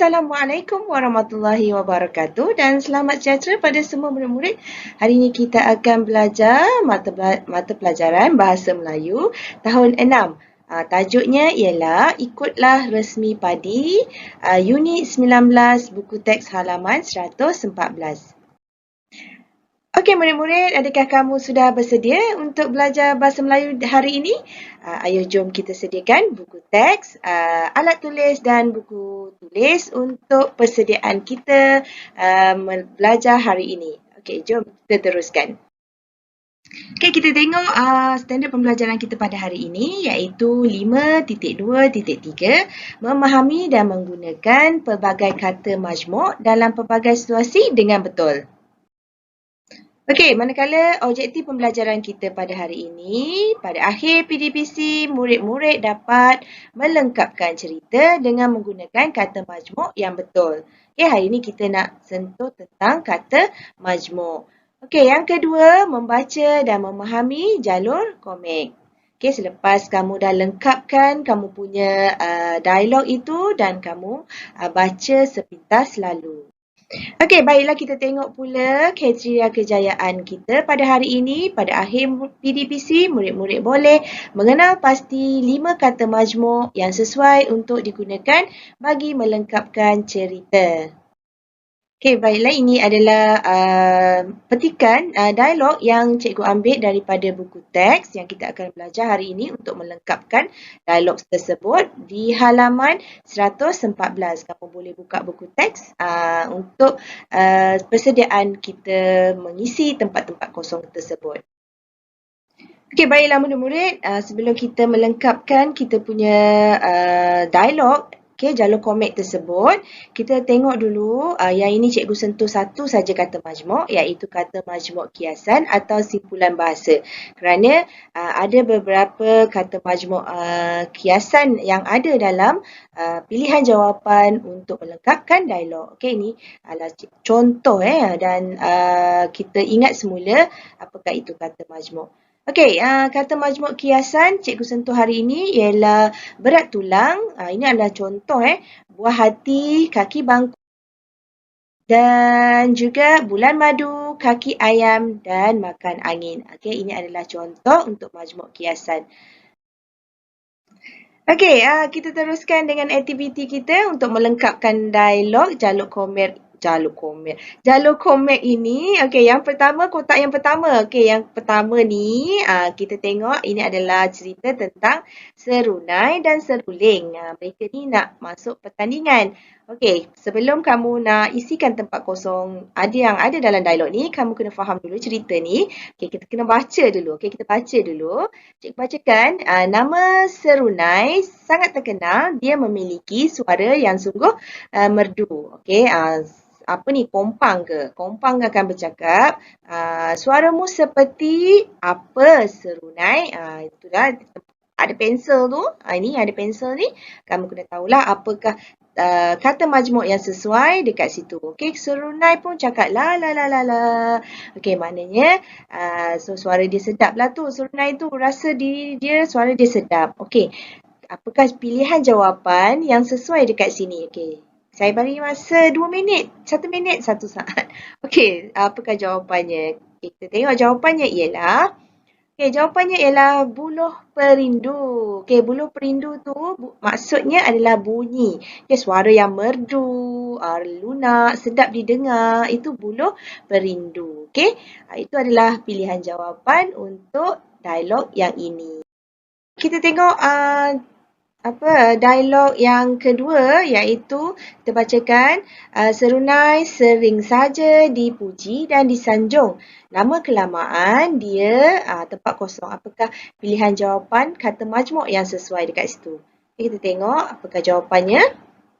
Assalamualaikum warahmatullahi wabarakatuh dan selamat sejahtera pada semua murid-murid. Hari ini kita akan belajar mata pelajaran Bahasa Melayu tahun 6. Tajuknya ialah Ikutlah Resmi Padi, Unit 19, buku teks halaman 114. Okey murid-murid, adakah kamu sudah bersedia untuk belajar Bahasa Melayu hari ini? Ayo jom kita sediakan buku teks, alat tulis dan buku tulis untuk persediaan kita belajar hari ini. Okey, jom kita teruskan. Okey, kita tengok standard pembelajaran kita pada hari ini iaitu 5.2.3 memahami dan menggunakan pelbagai kata majmuk dalam pelbagai situasi dengan betul. Okey, manakala objektif pembelajaran kita pada hari ini, pada akhir PDPC, murid-murid dapat melengkapkan cerita dengan menggunakan kata majmuk yang betul. Okey, hari ini kita nak sentuh tentang kata majmuk. Okey, yang kedua, membaca dan memahami jalur komik. Okey, selepas kamu dah lengkapkan kamu punya dialog itu dan kamu baca sepintas lalu. Okey, baiklah kita tengok pula kriteria kejayaan kita pada hari ini. Pada akhir PDPC, murid-murid boleh mengenal pasti 5 kata majmuk yang sesuai untuk digunakan bagi melengkapkan cerita. Okey, baiklah ini adalah petikan dialog yang cikgu ambil daripada buku teks yang kita akan belajar hari ini untuk melengkapkan dialog tersebut di halaman 114. Kamu boleh buka buku teks untuk persediaan kita mengisi tempat-tempat kosong tersebut. Okey, baiklah murid-murid, sebelum kita melengkapkan kita punya dialog, okey, jalur komik tersebut, kita tengok dulu yang ini cikgu sentuh satu saja kata majmuk iaitu kata majmuk kiasan atau simpulan bahasa. Kerana ada beberapa kata majmuk kiasan yang ada dalam pilihan jawapan untuk melengkapkan dialog. Okey, ini adalah contoh dan kita ingat semula apakah itu kata majmuk. Okey, kata majmuk kiasan cikgu sentuh hari ini ialah berat tulang. Ini adalah contoh buah hati, kaki bangku dan juga bulan madu, kaki ayam dan makan angin. Okey, ini adalah contoh untuk majmuk kiasan. Okey, kita teruskan dengan aktiviti kita untuk melengkapkan dialog jalur komik ini. Okey, yang pertama, kotak yang pertama. Okey, yang pertama ni kita tengok ini adalah cerita tentang serunai dan seruling. Mereka ni nak masuk pertandingan. Okey, sebelum kamu nak isikan tempat kosong yang ada dalam dialog ni, kamu kena faham dulu cerita ni. Okey, kita kena baca dulu. Okey, kita baca dulu. Cikgu bacakan, nama serunai sangat terkenal. Dia memiliki suara yang sungguh merdu. Okey, apa ni, kompang ke? Kompang akan bercakap, suaramu seperti apa serunai? Itulah, ada pensel tu. Ini ada pensel ni. Kamu kena tahulah apakah kata majmuk yang sesuai dekat situ. Okey, serunai pun cakap la la la la la. Okey, maknanya so suara dia sedap lah tu. Serunai tu rasa diri dia, suara dia sedap. Okey, apakah pilihan jawapan yang sesuai dekat sini? Okey, saya beri masa 2 minit, 1 minit, 1 saat. Okey, apakah jawapannya? Kita tengok jawapannya ialah, jawapannya ialah buluh perindu. Okey, buluh perindu tu maksudnya adalah bunyi. Okey, suara yang merdu, lunak, sedap didengar, itu buluh perindu. Okey, itu adalah pilihan jawapan untuk dialog yang ini. Kita tengok dialog yang kedua iaitu kita bacakan, serunai sering saja dipuji dan disanjung. Lama kelamaan dia tempat kosong. Apakah pilihan jawapan kata majmuk yang sesuai dekat situ? Kita tengok apakah jawapannya.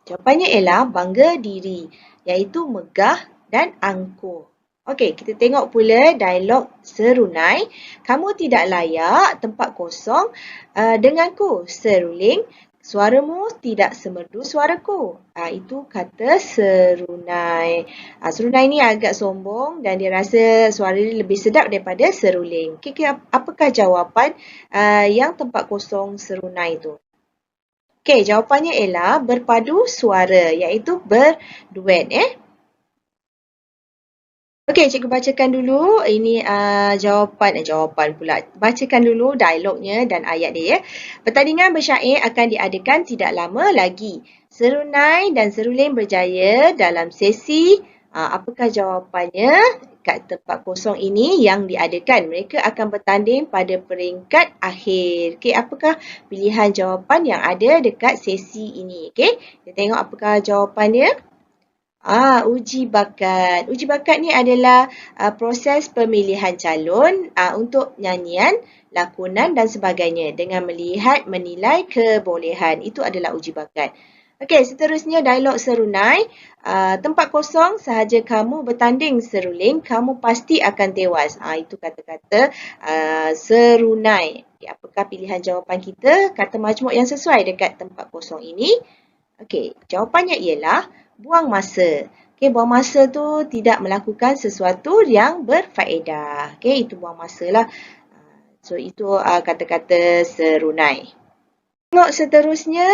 Jawapannya ialah bangga diri, iaitu megah dan angkuh. Okey, kita tengok pula dialog serunai. Kamu tidak layak tempat kosong denganku, seruling. Suaramu tidak semerdu suaraku. Itu kata serunai. Serunai ni agak sombong dan dia rasa suara dia lebih sedap daripada seruling. Okey, apakah jawapan yang tempat kosong serunai tu? Okey, jawapannya ialah berpadu suara, iaitu berduet. Okey, cikgu bacakan dulu. Ini jawapan pula. Bacakan dulu dialognya dan ayat dia. Pertandingan bersyair akan diadakan tidak lama lagi. Serunai dan seruling berjaya dalam sesi. Apakah jawapannya? Kat tempat kosong ini yang diadakan. Mereka akan bertanding pada peringkat akhir. Okey, apakah pilihan jawapan yang ada dekat sesi ini? Okey, kita tengok apakah jawapannya. Uji bakat. Uji bakat ni adalah proses pemilihan calon untuk nyanyian, lakonan dan sebagainya dengan melihat menilai kebolehan. Itu adalah uji bakat. Okey, seterusnya dialog serunai. Tempat kosong sahaja kamu bertanding seruling, kamu pasti akan tewas. Itu kata-kata serunai. Okay, apakah pilihan jawapan kita? Kata majmuk yang sesuai dekat tempat kosong ini. Okey, jawapannya ialah buang masa. Okey, buang masa tu tidak melakukan sesuatu yang berfaedah. Okey, itu buang masa lah. So, itu kata-kata serunai. Tengok seterusnya,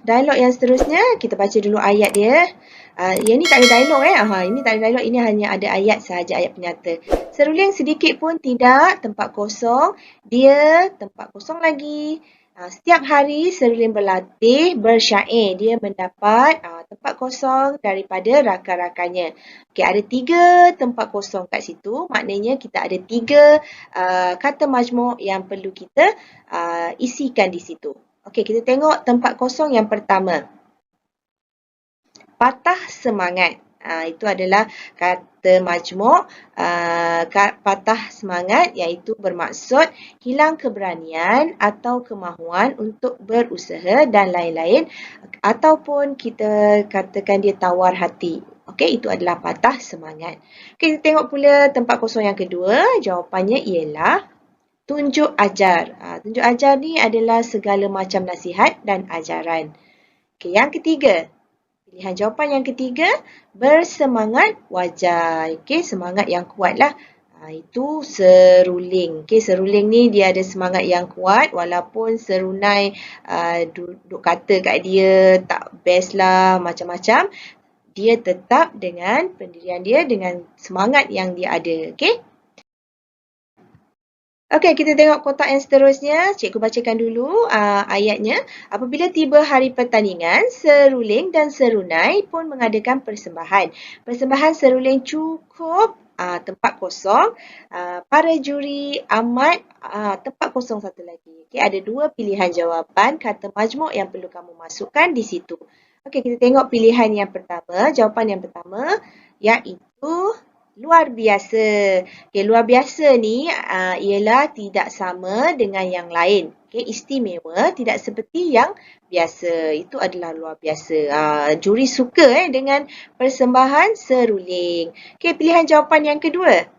dialog yang seterusnya, kita baca dulu ayat dia. Yang ni tak ada dialog ini tak ada dialog, ini hanya ada ayat sahaja, ayat penyata. Seruling sedikit pun tidak, tempat kosong, dia tempat kosong lagi. Setiap hari seruling berlatih bersyair, dia mendapat tempat kosong daripada rakan-rakannya. Okey, ada 3 tempat kosong kat situ, maknanya kita ada 3 kata majmuk yang perlu kita isikan di situ. Okey, kita tengok tempat kosong yang pertama. Patah semangat. Itu adalah kata majmuk patah semangat, iaitu bermaksud hilang keberanian atau kemahuan untuk berusaha dan lain-lain, ataupun kita katakan dia tawar hati. Okey, itu adalah patah semangat. Okey, kita tengok pula tempat kosong yang kedua. Jawapannya ialah tunjuk ajar. Tunjuk ajar ni adalah segala macam nasihat dan ajaran. Okey, yang ketiga. Pilihan jawapan yang ketiga, bersemangat wajar. Okey, semangat yang kuat lah. Itu seruling. Okey, seruling ni dia ada semangat yang kuat walaupun serunai duduk kata kat dia tak best lah, macam-macam. Dia tetap dengan pendirian dia, dengan semangat yang dia ada. Okey. Okey, kita tengok kotak yang seterusnya. Cikgu bacakan dulu ayatnya. Apabila tiba hari pertandingan, seruling dan serunai pun mengadakan persembahan. Persembahan seruling cukup tempat kosong. Para juri amat tempat kosong satu lagi. Okey, ada 2 pilihan jawapan kata majmuk yang perlu kamu masukkan di situ. Okey, kita tengok pilihan yang pertama. Jawapan yang pertama iaitu luar biasa. Okay, luar biasa ni ialah tidak sama dengan yang lain. Okay, istimewa tidak seperti yang biasa. Itu adalah luar biasa. Juri suka dengan persembahan seruling. Okay, pilihan jawapan yang kedua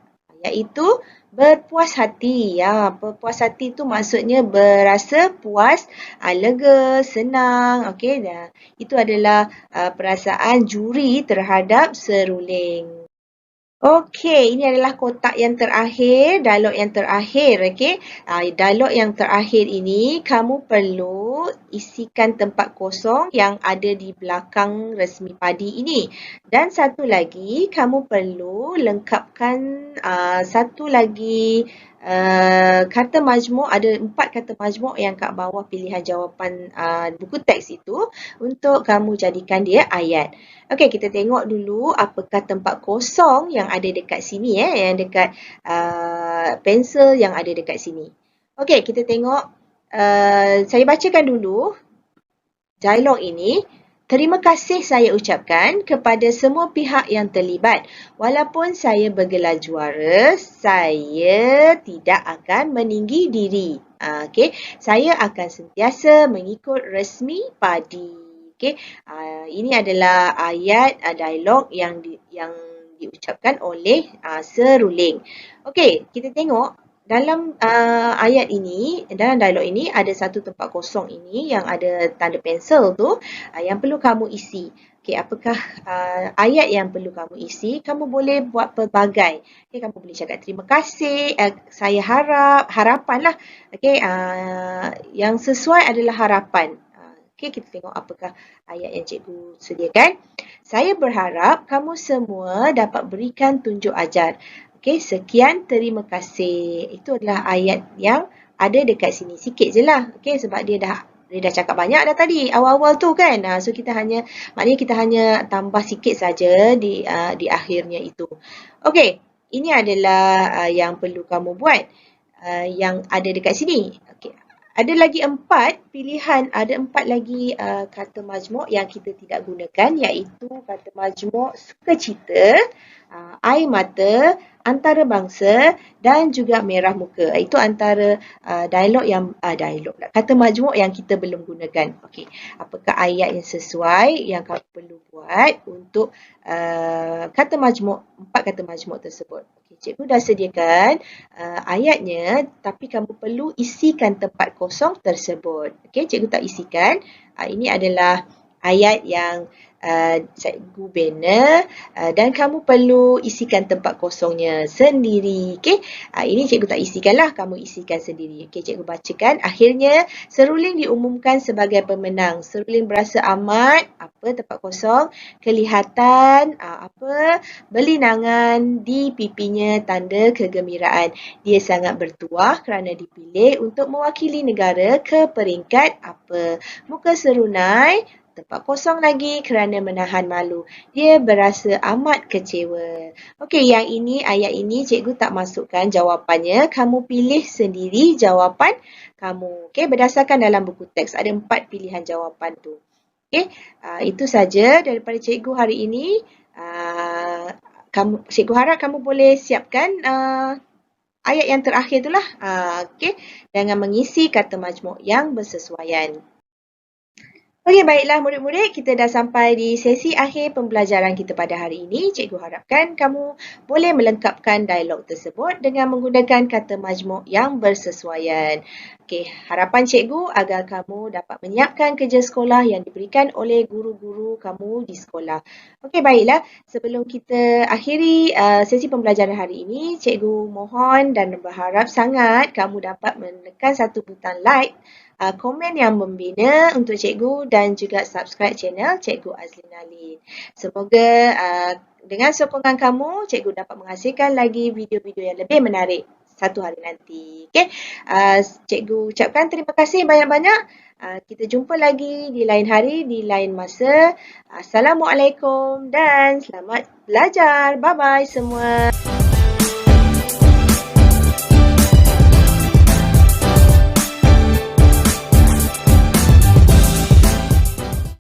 iaitu berpuas hati. Berpuas hati tu maksudnya berasa puas, lega, senang. Okay, itu adalah perasaan juri terhadap seruling. Okey, ini adalah kotak yang terakhir, dialog yang terakhir. Okey, dialog yang terakhir ini kamu perlu isikan tempat kosong yang ada di belakang resmi padi ini. Dan satu lagi, kamu perlu lengkapkan satu lagi kata majmuk. Ada 4 kata majmuk yang kat bawah pilihan jawapan buku teks itu untuk kamu jadikan dia ayat. Okey, kita tengok dulu apakah tempat kosong yang ada dekat sini, yang dekat pensel yang ada dekat sini. Okey, kita tengok, saya bacakan dulu dialog ini. Terima kasih saya ucapkan kepada semua pihak yang terlibat. Walaupun saya bergelar juara, saya tidak akan meninggi diri. Okey, saya akan sentiasa mengikut resmi padi. Okey, ini adalah ayat dialog yang diucapkan oleh seruling. Okey, kita tengok dalam ayat ini, dalam dialog ini ada satu tempat kosong ini yang ada tanda pensel tu yang perlu kamu isi. Okey, apakah ayat yang perlu kamu isi? Kamu boleh buat pelbagai. Okey, kamu boleh cakap terima kasih, saya harap, harapan lah. Okey, yang sesuai adalah harapan. Okey, kita tengok apakah ayat yang cikgu sediakan. Saya berharap kamu semua dapat berikan tunjuk ajar. Okey, sekian, terima kasih. Itu adalah ayat yang ada dekat sini. Sikit je lah. Okey, sebab dia dah cakap banyak dah tadi awal-awal tu kan. So maknanya kita hanya tambah sikit saja di akhirnya itu. Okey, ini adalah yang perlu kamu buat. Yang ada dekat sini. Okay. Ada lagi 4 pilihan, ada 4 lagi kata majmuk yang kita tidak gunakan, iaitu kata majmuk sukacita, air mata, antarabangsa dan juga merah muka. Itu antara kata majmuk yang kita belum gunakan. Okey, apakah ayat yang sesuai yang kamu perlu buat untuk kata majmuk, 4 kata majmuk tersebut. Cikgu dah sediakan ayatnya, tapi kamu perlu isikan tempat kosong tersebut. Okey, cikgu tak isikan. Ini adalah ayat yang cikgu bina dan kamu perlu isikan tempat kosongnya sendiri. Okey, ini cikgu tak isikanlah, kamu isikan sendiri. Okey, cikgu bacakan. Akhirnya, seruling diumumkan sebagai pemenang. Seruling berasa amat, tempat kosong, kelihatan, berlinangan di pipinya, tanda kegembiraan. Dia sangat bertuah kerana dipilih untuk mewakili negara ke peringkat muka serunai, tempat kosong lagi kerana menahan malu. Dia berasa amat kecewa. Okey, ayat ini cikgu tak masukkan jawapannya. Kamu pilih sendiri jawapan kamu. Okey, berdasarkan dalam buku teks ada 4 pilihan jawapan tu. Okey, itu saja daripada cikgu hari ini. Cikgu harap kamu boleh siapkan ayat yang terakhir itulah. Okey, dengan mengisi kata majmuk yang bersesuaian. Okey, baiklah murid-murid, kita dah sampai di sesi akhir pembelajaran kita pada hari ini. Cikgu harapkan kamu boleh melengkapkan dialog tersebut dengan menggunakan kata majmuk yang bersesuaian. Okey, harapan cikgu agar kamu dapat menyiapkan kerja sekolah yang diberikan oleh guru-guru kamu di sekolah. Okey, baiklah. Sebelum kita akhiri sesi pembelajaran hari ini, cikgu mohon dan berharap sangat kamu dapat menekan satu butang like, komen yang membina untuk cikgu dan juga subscribe channel Cikgu Azlina Lin. Semoga dengan sokongan kamu, cikgu dapat menghasilkan lagi video-video yang lebih menarik satu hari nanti. Okay? Cikgu ucapkan terima kasih banyak-banyak. Kita jumpa lagi di lain hari, di lain masa. Assalamualaikum dan selamat belajar. Bye-bye semua.